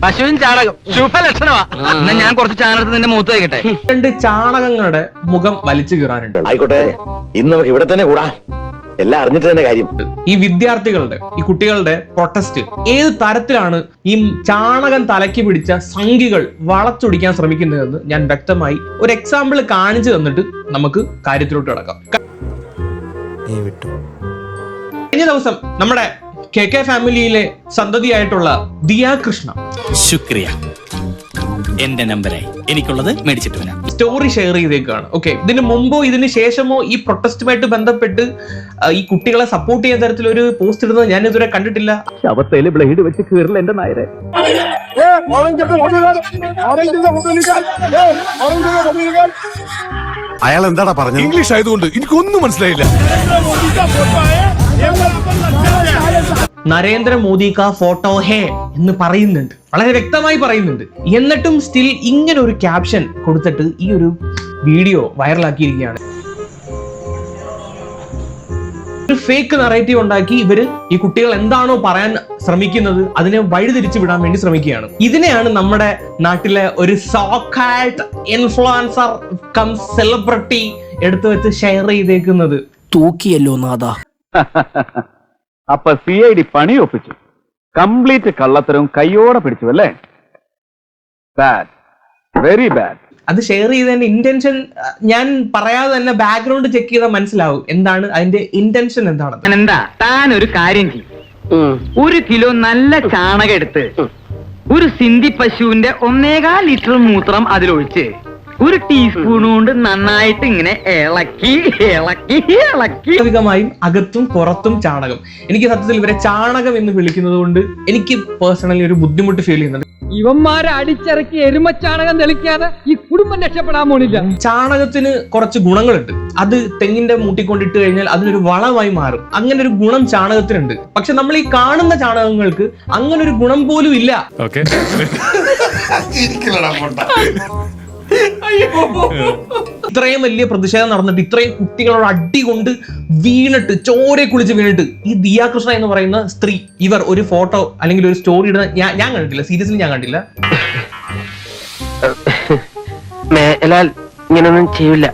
പശുവിൻ ചാണകം ശുഭലക്ഷണമാ. എന്നാ ഞാൻ കുറച്ച് ചാണകത്തിൽ നിന്റെ മുഖത്ത് വയ്ക്കട്ടെ. 2 ചാണകങ്ങളുടെ മുഖം വലിച്ചു കീറാനുണ്ട്. ആയിക്കോട്ടെ, ഇന്ന് നമുക്ക് ഇവിടെ തന്നെ കൂടാ. എല്ലാം അറിഞ്ഞിട്ട് തന്നെ കാര്യം. ഈ വിദ്യാർത്ഥികളുടെ, ഈ കുട്ടികളുടെ പ്രൊട്ടസ്റ്റ് ഏത് തരത്തിലാണ് ഈ ചാണകം തലയ്ക്ക് പിടിച്ച സംഘികൾ വളച്ചൊടിക്കാൻ ശ്രമിക്കുന്നതെന്ന് ഞാൻ വ്യക്തമായി ഒരു എക്സാമ്പിൾ കാണിച്ചു തന്നിട്ട് നമുക്ക് കാര്യത്തിലോട്ട് കിടക്കാം. കഴിഞ്ഞ ദിവസം നമ്മുടെ KK ഫാമിലിയിലെ സന്തതിയായിട്ടുള്ള ദിയ കൃഷ്ണ ശുക്രിയ, എന്റെ നമ്പറായി എനിക്കുള്ളത് മേടിച്ചിട്ട് വരാം. Story share ചെയ്തേക്കാണ്. ഓക്കെ, ഇതിന് മുമ്പോ ഇതിന് ശേഷമോ ഈ പ്രൊട്ടസ്റ്റുമായിട്ട് ബന്ധപ്പെട്ട് ഈ കുട്ടികളെ സപ്പോർട്ട് ചെയ്യുന്ന തരത്തിലൊരു പോസ്റ്റ് ഇടുന്നത് ഞാൻ ഇതുവരെ കണ്ടിട്ടില്ല. ശവത്തേല് ബ്ലേഡ് വെച്ച് കീറില്ല എന്റെ നായരെ. അയാൾ എന്താടാ പറഞ്ഞത്? ഇംഗ്ലീഷ് ആയതുകൊണ്ട് എനിക്കൊന്നും മനസ്സിലായില്ല. നരേന്ദ്രമോദി കാ ഫോട്ടോ ഹേ എന്ന് പറയുന്നുണ്ട്, വളരെ വ്യക്തമായി പറയുന്നുണ്ട്. എന്നിട്ടും സ്റ്റിൽ ഇങ്ങനെ ഒരു ക്യാപ്ഷൻ കൊടുത്തിട്ട് ഈ ഒരു വീഡിയോ വൈറലാക്കിയിരിക്കുകയാണ്. ഒരു ഫേക്ക് നറേറ്റീവ് ഉണ്ടാക്കി ഇവര് ഈ കുട്ടികൾ എന്താണോ പറയാൻ ശ്രമിക്കുന്നത് അതിനെ വഴിതിരിച്ചു വിടാൻ വേണ്ടി ശ്രമിക്കുകയാണ്. ഇതിനെയാണ് നമ്മുടെ നാട്ടിലെ ഒരു സോക്കാൾഡ് ഇൻഫ്ലുവൻസർ കം സെലിബ്രിറ്റി എടുത്തു വെച്ച് ഷെയർ ചെയ്തേക്കുന്നത്. തൂക്കിയല്ലോ നാദാ. അപ്പൊ CID പണി ഒപ്പിച്ചു. കംപ്ലീറ്റ് കള്ളത്തരവും കയ്യോടെ പിടിച്ചു അല്ലേ? Bad, very bad. അത് ഷെയർ ചെയ്തതിന്റെ ഇന്റൻഷൻ ഞാൻ പറയാതെ തന്നെ ബാക്ക്ഗ്രൗണ്ട് ചെക്ക് ചെയ്താൽ മനസ്സിലാവും എന്താണ് അതിന്റെ ഇന്റൻഷൻ എന്താണെന്ന്. എന്താ താൻ ഒരു കാര്യം ചെയ്യും, 1 കിലോ നല്ല ചാണകം എടുത്ത് ഒരു സിന്ധി പശുവിന്റെ 1.25 ലിറ്റർ മൂത്രം അതിലൊഴിച്ച് 1 ടീസ്പൂൺ കൊണ്ട് നന്നായിട്ട് ഇങ്ങനെ ഇളക്കി ഇളക്കി ഇളക്കി. സ്വാഭാവികമായും അകത്തും പുറത്തും ചാണകം. എനിക്ക് സത്യത്തിൽ ഇവരെ ചാണകം എന്ന് വിളിക്കുന്നത് കൊണ്ട് എനിക്ക് പേഴ്സണലി ഒരു ബുദ്ധിമുട്ട് ഫീൽ ചെയ്യുന്നുണ്ട്. ഇവന്മാരെ അടിച്ചിറക്കി എരുമച്ചാണകം തെളിക്കാതെ ഈ കുടുംബം രക്ഷപ്പെടാൻ പോണില്ല. ചാണകത്തിന് കുറച്ച് ഗുണങ്ങളുണ്ട്. അത് തെങ്ങിന്റെ മൂട്ടിക്കൊണ്ടിട്ട് കഴിഞ്ഞാൽ അതിനൊരു വളമായി മാറും. അങ്ങനെ ഒരു ഗുണം ചാണകത്തിനുണ്ട്. പക്ഷെ നമ്മൾ ഈ കാണുന്ന ചാണകങ്ങൾക്ക് അങ്ങനെ ഒരു ഗുണം പോലും ഇല്ല. ഇത്രയും വലിയ പ്രതിഷേധം നടന്നിട്ട് ഇത്രയും കുട്ടികളോട് അടി കൊണ്ട് വീണിട്ട് ചോരെ കുളിച്ച് വീണിട്ട് ഈ ദിയ കൃഷ്ണ എന്ന് പറയുന്ന സ്ത്രീ ഇവർ ഒരു ഫോട്ടോ അല്ലെങ്കിൽ ഒരു സ്റ്റോറി ഇടുന്ന ഞാൻ കണ്ടിട്ടില്ല. സീരിയസ്ലി ഞാൻ കണ്ടില്ല. ഇങ്ങനൊന്നും ചെയ്യില്ല,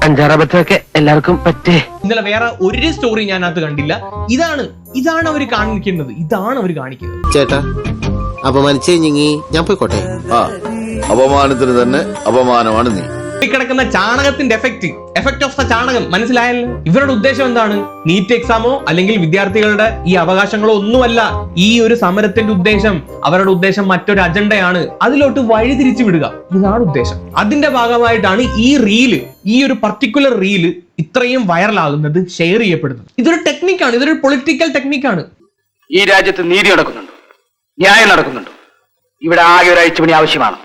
5-6 അബദ്ധമൊക്കെ എല്ലാവർക്കും പറ്റേ. ഇന്നലെ വേറെ ഒരു സ്റ്റോറി ഞാൻ അത് കണ്ടില്ല. ഇതാണ് അവർ കാണിക്കുന്നത്. ഇതാണ് അവർ കാണിക്കുന്നത്. ചേട്ടാ, അപമാനിച്ചേ ഞാൻ പോയിക്കോട്ടെ. അപമാനത്തിന് തന്നെ അപമാനമാണ് നീ. കിടക്കുന്ന ചാണകത്തിന്റെ എഫക്ട് ഓഫ് ദ ചാണകം മനസ്സിലായല്ലോ. ഇവരുടെ ഉദ്ദേശം എന്താണ്? നീറ്റ് എക്സാമോ അല്ലെങ്കിൽ വിദ്യാർത്ഥികളുടെ ഈ അവകാശങ്ങളോ ഒന്നുമല്ല ഈ ഒരു സമരത്തിന്റെ ഉദ്ദേശം. അവരുടെ ഉദ്ദേശം മറ്റൊരു അജണ്ടയാണ്. അതിലോട്ട് വഴിതിരിച്ചു വിടുക, ഇതാണ് ഉദ്ദേശം. അതിന്റെ ഭാഗമായിട്ടാണ് ഈ ഒരു പർട്ടിക്കുലർ റീല് ഇത്രയും വൈറലാകുന്നത്, ഷെയർ ചെയ്യപ്പെടുന്നത്. ഇതൊരു ടെക്നിക്കാണ്, ഇതൊരു പൊളിറ്റിക്കൽ ടെക്നിക്കാണ്. ഈ രാജ്യത്ത് നീതി നടക്കുന്നുണ്ടോ? ന്യായം നടക്കുന്നുണ്ടോ? ഇവിടെ ആകെ ഒരു അഴിച്ചുപണി ആവശ്യമാണ്.